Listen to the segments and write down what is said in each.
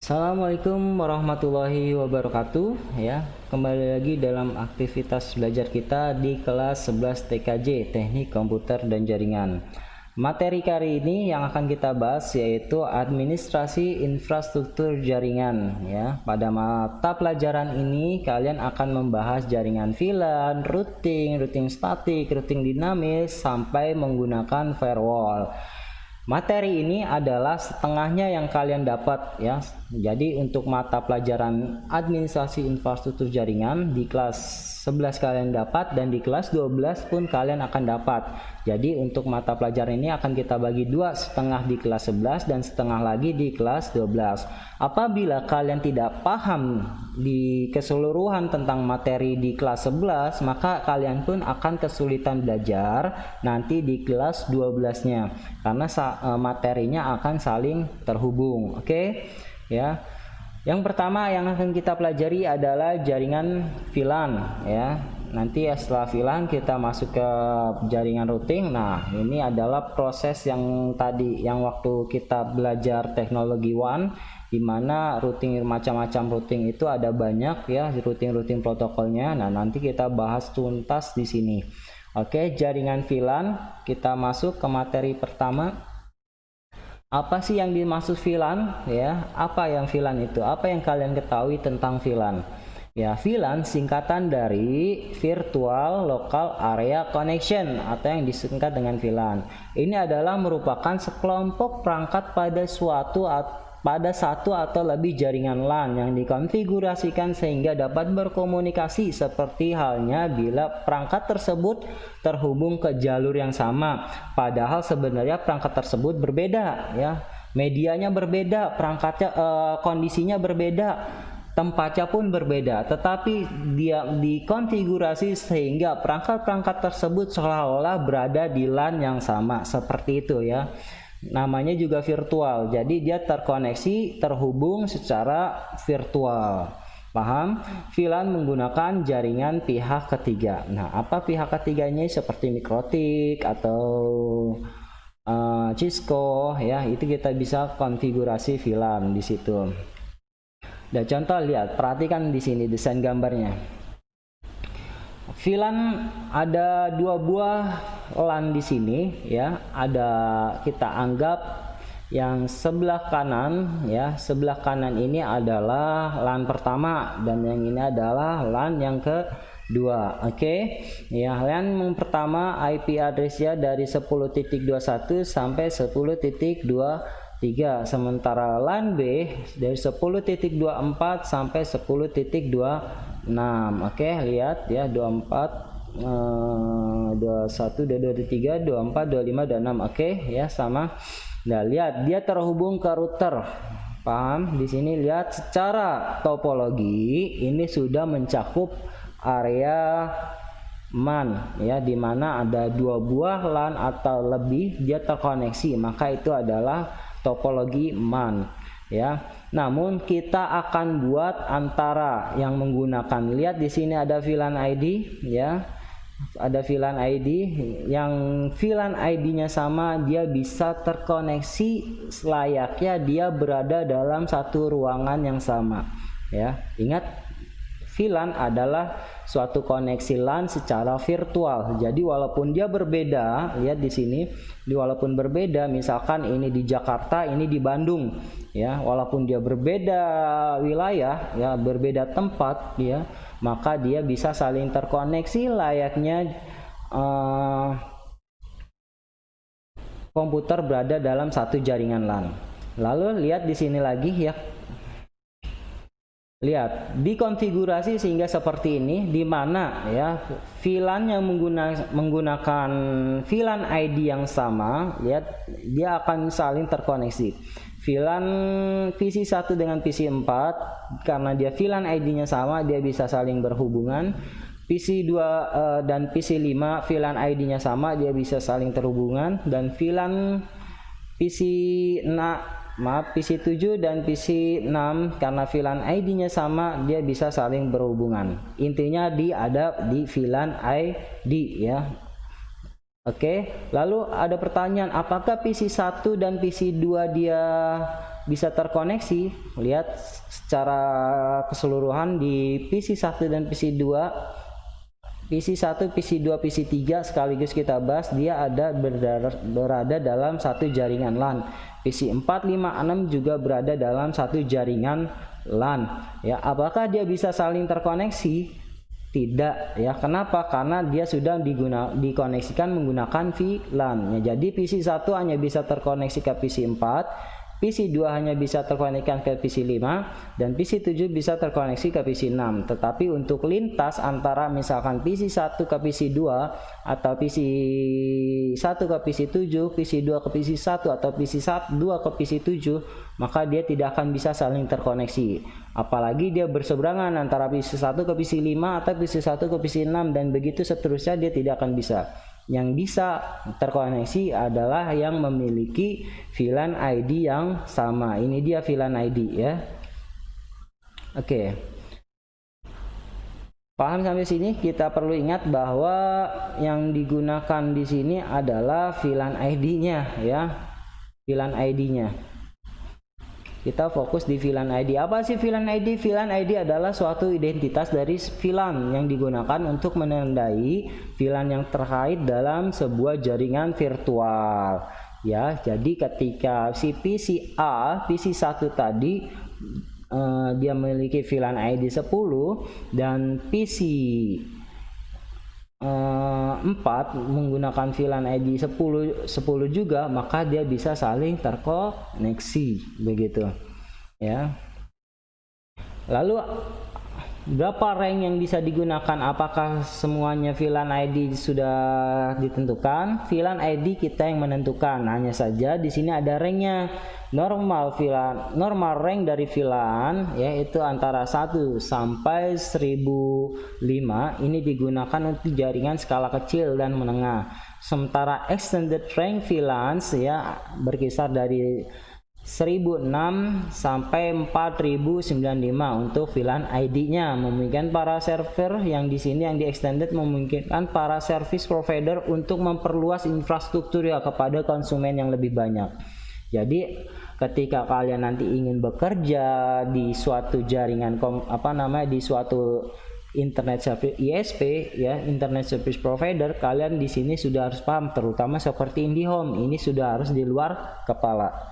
Assalamualaikum warahmatullahi wabarakatuh ya. Kembali lagi dalam aktivitas belajar kita di kelas 11 TKJ Teknik Komputer dan Jaringan. Materi kali ini yang akan kita bahas yaitu administrasi infrastruktur jaringan ya. Pada mata pelajaran ini kalian akan membahas jaringan VLAN, routing statik, routing dinamis sampai menggunakan firewall. Materi ini adalah setengahnya yang kalian dapat ya. Jadi untuk mata pelajaran administrasi infrastruktur jaringan di kelas 11 kalian dapat dan di kelas 12 pun kalian akan dapat. Jadi untuk mata pelajaran ini akan kita bagi dua, setengah di kelas 11 dan setengah lagi di kelas 12. Apabila kalian tidak paham di keseluruhan tentang materi di kelas 11, maka kalian pun akan kesulitan belajar nanti di kelas 12-nya karena materinya akan saling terhubung. Oke? Ya. Yang pertama yang akan kita pelajari adalah jaringan VLAN ya. Nanti setelah VLAN kita masuk ke jaringan routing. Nah, ini adalah proses yang tadi yang waktu kita belajar teknologi one, di mana routing macam-macam routing itu ada banyak ya, routing protokolnya. Nah, nanti kita bahas tuntas di sini. Oke, jaringan VLAN, kita masuk ke materi pertama. Apa sih yang dimaksud VLAN ya? Apa yang VLAN itu? Apa yang kalian ketahui tentang VLAN? Ya, VLAN singkatan dari Virtual Local Area Connection atau yang disingkat dengan VLAN. Ini adalah merupakan sekelompok perangkat pada satu atau lebih jaringan LAN yang dikonfigurasikan sehingga dapat berkomunikasi seperti halnya bila perangkat tersebut terhubung ke jalur yang sama. Padahal sebenarnya perangkat tersebut berbeda ya. Medianya berbeda, perangkatnya kondisinya berbeda, tempatnya pun berbeda, tetapi dia dikonfigurasi sehingga perangkat-perangkat tersebut seolah-olah berada di LAN yang sama, seperti itu ya. Namanya juga virtual, jadi dia terhubung secara virtual. Paham? VLAN menggunakan jaringan pihak ketiga. Nah, apa pihak ketiganya? Seperti Mikrotik atau Cisco ya, itu kita bisa konfigurasi VLAN di situ. Dan contoh lihat, perhatikan di sini desain gambarnya. VLAN ada dua buah LAN di sini ya. Ada, kita anggap yang sebelah kanan ya. Sebelah kanan ini adalah LAN pertama dan yang ini adalah LAN yang kedua. Oke. Ya, LAN yang pertama IP address-nya dari 10.21 sampai 10.23. Sementara LAN B dari 10.24 sampai 10.26. Oke, lihat ya, 24, 21, 22, 23, 24, 25 dan 6. Oke, ya sama. Nah, lihat dia terhubung ke router. Paham? Di sini lihat secara topologi ini sudah mencakup area MAN ya, di mana ada dua buah LAN atau lebih dia terkoneksi, maka itu adalah topologi MAN ya. Namun kita akan buat antara yang menggunakan, lihat di sini ada VLAN ID ya. Ada VLAN ID, yang VLAN ID-nya sama, dia bisa terkoneksi selayaknya dia berada dalam satu ruangan yang sama ya. Ingat, VLAN adalah suatu koneksi LAN secara virtual. Jadi walaupun dia berbeda, lihat di sini, walaupun berbeda, misalkan ini di Jakarta, ini di Bandung, ya, walaupun dia berbeda wilayah, ya, berbeda tempat, ya, maka dia bisa saling terkoneksi layaknya komputer berada dalam satu jaringan LAN. Lalu lihat di sini lagi ya. Lihat, dikonfigurasi sehingga seperti ini, di mana ya VLAN yang menggunakan VLAN ID yang sama, lihat dia akan saling terkoneksi. VLAN PC1 dengan PC4, karena dia VLAN ID-nya sama, dia bisa saling berhubungan. PC2 dan PC5 VLAN ID-nya sama, dia bisa saling terhubungan. Dan VLAN PC7 dan PC6 karena VLAN ID-nya sama, dia bisa saling berhubungan. Intinya ada di VLAN ID ya. Oke, lalu ada pertanyaan, apakah PC1 dan PC2 dia bisa terkoneksi. Lihat secara keseluruhan di PC1 dan PC2, PC1, PC2, PC3 sekaligus kita bahas, dia berada dalam satu jaringan LAN. PC4, 5, 6 juga berada dalam satu jaringan LAN. Ya, apakah dia bisa saling terkoneksi? Tidak, ya. Kenapa? Karena dia sudah dikoneksikan menggunakan VLAN. Ya, jadi PC1 hanya bisa terkoneksi ke PC4, PC2 hanya bisa terkoneksikan ke PC5, dan PC7 bisa terkoneksi ke PC6. Tetapi untuk lintas antara misalkan PC1 ke PC2 atau PC1 ke PC7, PC2 ke PC1 atau PC2 ke PC7, maka dia tidak akan bisa saling terkoneksi. Apalagi dia berseberangan antara PC1 ke PC5 atau PC1 ke PC6 dan begitu seterusnya, dia tidak akan bisa. Yang bisa terkoneksi adalah yang memiliki VLAN ID yang sama. Ini dia VLAN ID, ya. Oke. Paham sampai sini? Kita perlu ingat bahwa yang digunakan di sini adalah VLAN ID-nya, ya. VLAN ID-nya. Kita fokus di VLAN ID. Apa sih VLAN ID? VLAN ID adalah suatu identitas dari VLAN yang digunakan untuk menandai VLAN yang terkait dalam sebuah jaringan virtual. Ya, jadi ketika si PC1 tadi dia memiliki VLAN ID 10 dan PC 4 menggunakan VLAN ID 10 juga, maka dia bisa saling terkoneksi, begitu, ya. Lalu berapa rank yang bisa digunakan? Apakah semuanya VLAN ID sudah ditentukan? VLAN ID kita yang menentukan. Hanya saja di sini ada ranknya. Normal rank dari VLAN yaitu antara 1 sampai 1005. Ini digunakan untuk jaringan skala kecil dan menengah. Sementara extended rank VLAN ya berkisar dari 1006 sampai 4095 untuk VLAN ID-nya. Memungkinkan para server yang di sini yang di extended memungkinkan para service provider untuk memperluas infrastruktur ya kepada konsumen yang lebih banyak. Jadi ketika kalian nanti ingin bekerja di suatu jaringan di suatu internet service ISP ya, internet service provider, kalian di sini sudah harus paham, terutama seperti IndiHome, ini sudah harus di luar kepala.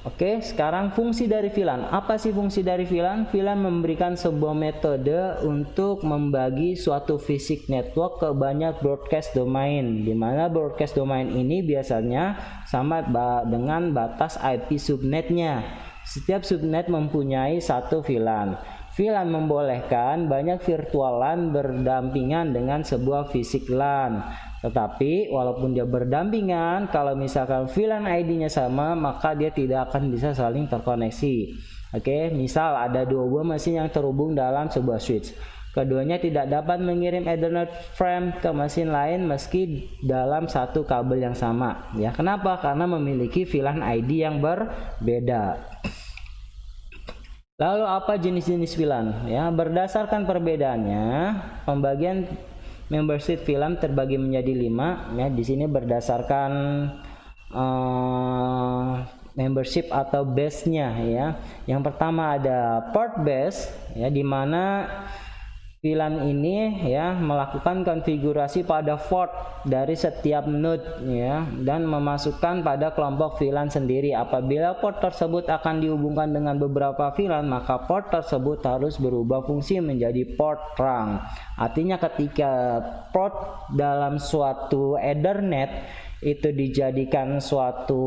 Oke, sekarang fungsi dari VLAN. Apa sih fungsi dari VLAN? VLAN memberikan sebuah metode untuk membagi suatu fisik network ke banyak broadcast domain, di mana broadcast domain ini biasanya sama dengan batas IP subnetnya. Setiap subnet mempunyai satu VLAN. VLAN membolehkan banyak virtual LAN berdampingan dengan sebuah fisik LAN. Tetapi walaupun dia berdampingan, kalau misalkan VLAN ID-nya sama, maka dia tidak akan bisa saling terkoneksi. Oke, misal ada dua buah mesin yang terhubung dalam sebuah switch. Keduanya tidak dapat mengirim Ethernet frame ke mesin lain meski dalam satu kabel yang sama. Ya, kenapa? Karena memiliki VLAN ID yang berbeda. Lalu apa jenis-jenis VLAN? Ya, berdasarkan perbedaannya, pembagian membership VLAN terbagi menjadi 5 ya. Di sini berdasarkan membership atau base-nya ya. Yang pertama ada port base ya, di mana VLAN ini ya melakukan konfigurasi pada port dari setiap node ya dan memasukkan pada kelompok VLAN sendiri. Apabila port tersebut akan dihubungkan dengan beberapa VLAN, maka port tersebut harus berubah fungsi menjadi port trunk. Artinya ketika port dalam suatu Ethernet itu dijadikan suatu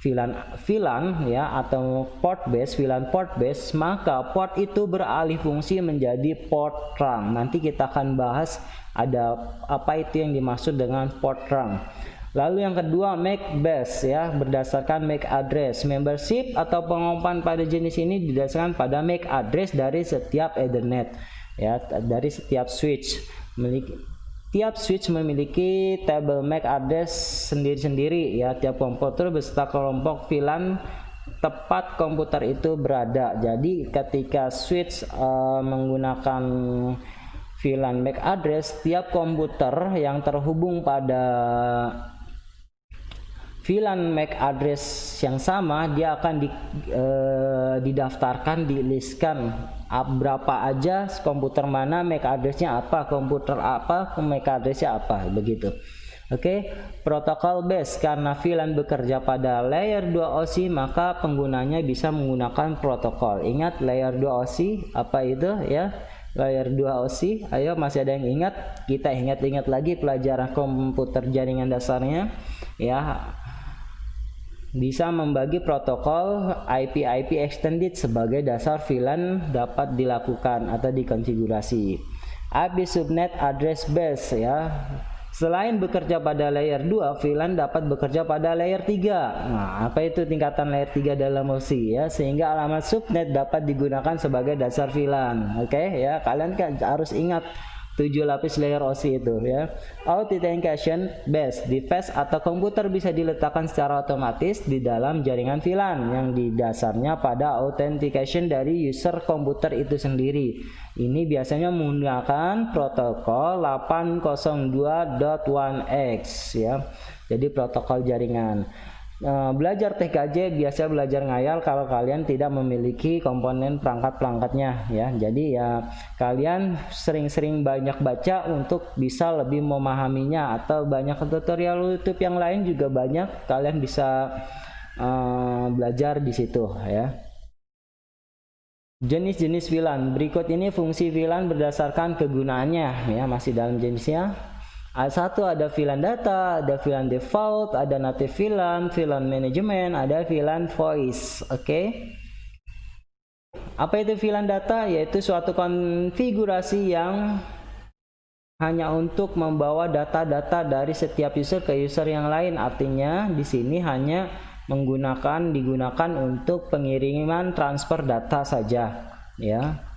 VLAN ya atau port base, VLAN port base, maka port itu beralih fungsi menjadi port trunk. Nanti kita akan bahas ada apa itu yang dimaksud dengan port trunk. Lalu yang kedua MAC base ya, berdasarkan MAC address. Membership atau pengumpulan pada jenis ini didasarkan pada MAC address dari setiap Ethernet ya, dari setiap switch. Tiap switch memiliki table MAC address sendiri-sendiri ya. Tiap komputer beserta kelompok VLAN tepat komputer itu berada. Jadi ketika switch menggunakan VLAN MAC address, tiap komputer yang terhubung pada VLAN MAC address yang sama, dia akan didaftarkan, dilistkan berapa aja, komputer mana MAC addressnya apa, komputer apa MAC addressnya apa, begitu. Oke, protokol base, karena VLAN bekerja pada layer 2 OSI, maka penggunanya bisa menggunakan protokol. Ingat layer 2 OSI apa itu ya? Layer 2 OSI, ayo masih ada yang ingat? Kita ingat-ingat lagi pelajaran komputer jaringan dasarnya ya. Bisa membagi protokol IP extended sebagai dasar VLAN dapat dilakukan atau dikonfigurasi. IP subnet address base ya. Selain bekerja pada layer 2, VLAN dapat bekerja pada layer 3. Nah, apa itu tingkatan layer 3 dalam OSI ya? Sehingga alamat subnet dapat digunakan sebagai dasar VLAN. Oke ya, kalian kan harus ingat 7 lapis layer OSI itu ya. Authentication base, device atau komputer bisa diletakkan secara otomatis di dalam jaringan VLAN yang didasarnya pada authentication dari user komputer itu sendiri. Ini biasanya menggunakan protokol 802.1x ya. Jadi protokol jaringan. Belajar TKJ biasa belajar ngayal kalau kalian tidak memiliki komponen perangkat-perangkatnya ya. Jadi ya kalian sering-sering banyak baca untuk bisa lebih memahaminya, atau banyak tutorial YouTube yang lain juga banyak, kalian bisa belajar di situ ya. Jenis-jenis VLAN berikut ini, fungsi VLAN berdasarkan kegunaannya ya, masih dalam jenisnya. Satu, ada VLAN data, ada VLAN default, ada native VLAN, VLAN management, ada VLAN voice. Oke. Apa itu VLAN data? Yaitu suatu konfigurasi yang hanya untuk membawa data-data dari setiap user ke user yang lain. Artinya di sini hanya digunakan untuk pengiriman transfer data saja ya.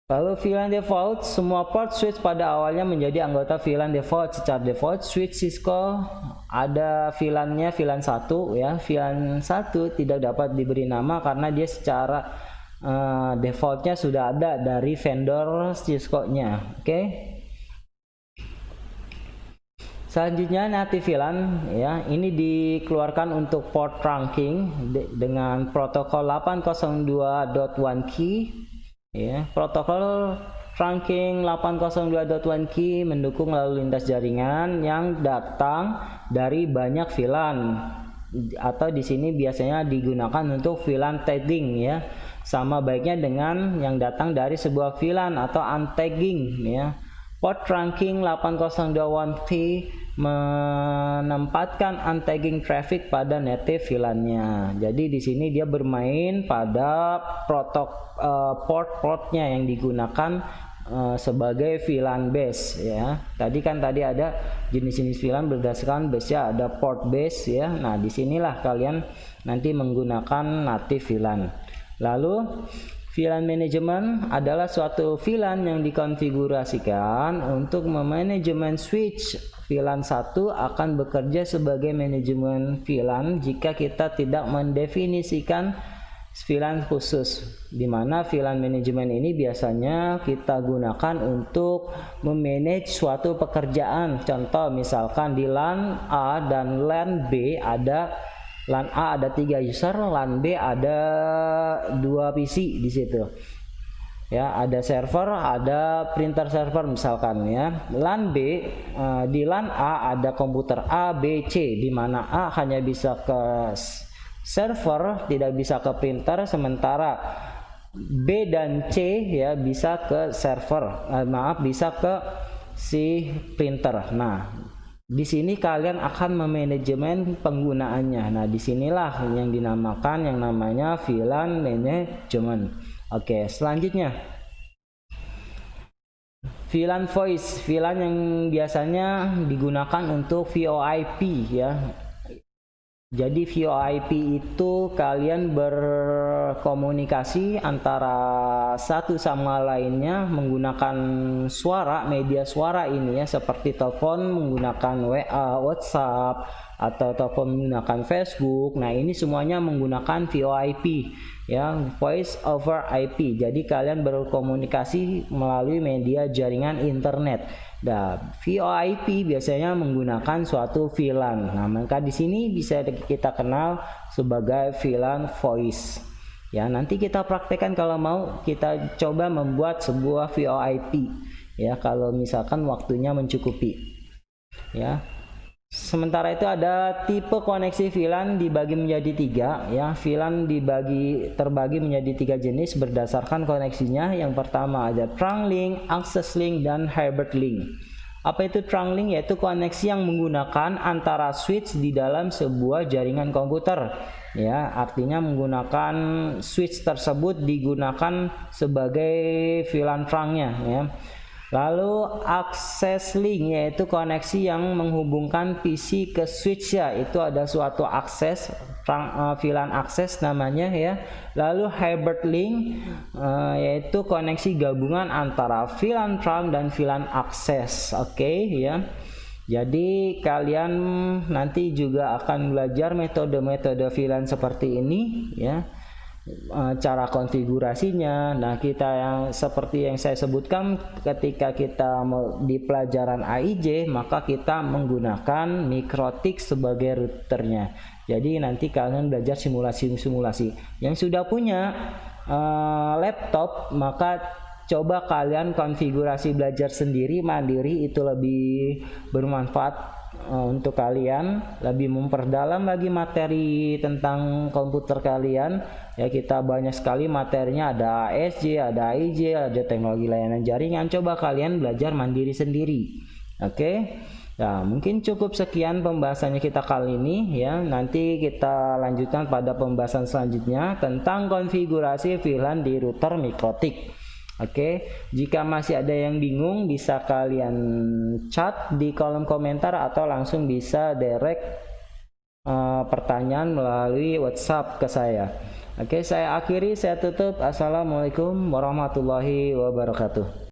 Lalu VLAN default, semua port switch pada awalnya menjadi anggota VLAN default. Secara default, switch Cisco ada VLAN-nya VLAN 1 ya. VLAN 1 tidak dapat diberi nama karena dia secara defaultnya sudah ada dari vendor Cisco-nya. Oke. Selanjutnya native VLAN ya, ini dikeluarkan untuk port trunking dengan protokol 802.1 key. Ya, protokol trunking 802.1 key mendukung lalu lintas jaringan yang datang dari banyak VLAN, atau di sini biasanya digunakan untuk VLAN tagging ya. Sama baiknya dengan yang datang dari sebuah VLAN atau untagging ya. Port trunking 802.1 key menempatkan untagging traffic pada native VLAN-nya. Jadi di sini dia bermain pada port-portnya yang digunakan sebagai VLAN base ya. Tadi ada jenis-jenis VLAN berdasarkan base-nya, ada port base ya. Nah, disinilah kalian nanti menggunakan native VLAN. Lalu VLAN management adalah suatu VLAN yang dikonfigurasikan untuk memanajemen switch. VLAN 1 akan bekerja sebagai manajemen VLAN jika kita tidak mendefinisikan VLAN khusus, di mana VLAN manajemen ini biasanya kita gunakan untuk memanage suatu pekerjaan. Contoh misalkan di LAN A dan LAN B LAN A ada 3 user, LAN B ada 2 PC di situ. Ya, ada server, ada printer server misalkan ya. LAN B di LAN A ada komputer A, B, C, di mana A hanya bisa ke server, tidak bisa ke printer, sementara B dan C ya bisa ke server. Bisa ke si printer. Nah, di sini kalian akan memanajemen penggunaannya. Nah, disinilah yang dinamakan yang namanya VLAN management. Oke, selanjutnya VLAN voice, VLAN yang biasanya digunakan untuk VoIP ya. Jadi VoIP itu kalian berkomunikasi antara satu sama lainnya menggunakan suara, media suara ini ya, seperti telepon menggunakan WA, WhatsApp, ataupun menggunakan Facebook. Nah, ini semuanya menggunakan VoIP ya, Voice over IP. Jadi kalian berkomunikasi melalui media jaringan internet. Nah, VoIP biasanya menggunakan suatu VLAN. Nah, maka di sini bisa kita kenal sebagai VLAN voice. Ya, nanti kita praktekkan kalau mau, kita coba membuat sebuah VoIP ya, kalau misalkan waktunya mencukupi. Ya. Sementara itu ada tipe koneksi VLAN dibagi menjadi 3 ya. VLAN terbagi menjadi 3 jenis berdasarkan koneksinya. Yang pertama ada trunk link, access link, dan hybrid link. Apa itu trunk link? Yaitu koneksi yang menggunakan antara switch di dalam sebuah jaringan komputer. Ya, artinya menggunakan switch tersebut digunakan sebagai VLAN trunknya ya. Lalu access link yaitu koneksi yang menghubungkan PC ke switch ya, itu ada suatu akses, VLAN akses namanya ya. Lalu hybrid link yaitu koneksi gabungan antara VLAN trunk dan VLAN akses. Oke ya. Jadi kalian nanti juga akan belajar metode-metode VLAN seperti ini ya. Cara konfigurasinya. Nah, kita yang seperti yang saya sebutkan ketika kita di pelajaran AIJ, maka kita menggunakan Mikrotik sebagai routernya. Jadi nanti kalian belajar simulasi-simulasi. Yang sudah punya laptop, maka coba kalian konfigurasi belajar sendiri mandiri, itu lebih bermanfaat untuk kalian, lebih memperdalam lagi materi tentang komputer kalian ya. Kita banyak sekali materinya, ada ASJ, ada AIJ, ada teknologi layanan jaringan. Coba kalian belajar mandiri sendiri. Oke. Nah, mungkin cukup sekian pembahasannya kita kali ini ya. Nanti kita lanjutkan pada pembahasan selanjutnya tentang konfigurasi VLAN di router Mikrotik. Oke, jika masih ada yang bingung bisa kalian chat di kolom komentar atau langsung bisa direct pertanyaan melalui WhatsApp ke saya. Oke, saya akhiri, saya tutup. Assalamualaikum warahmatullahi wabarakatuh.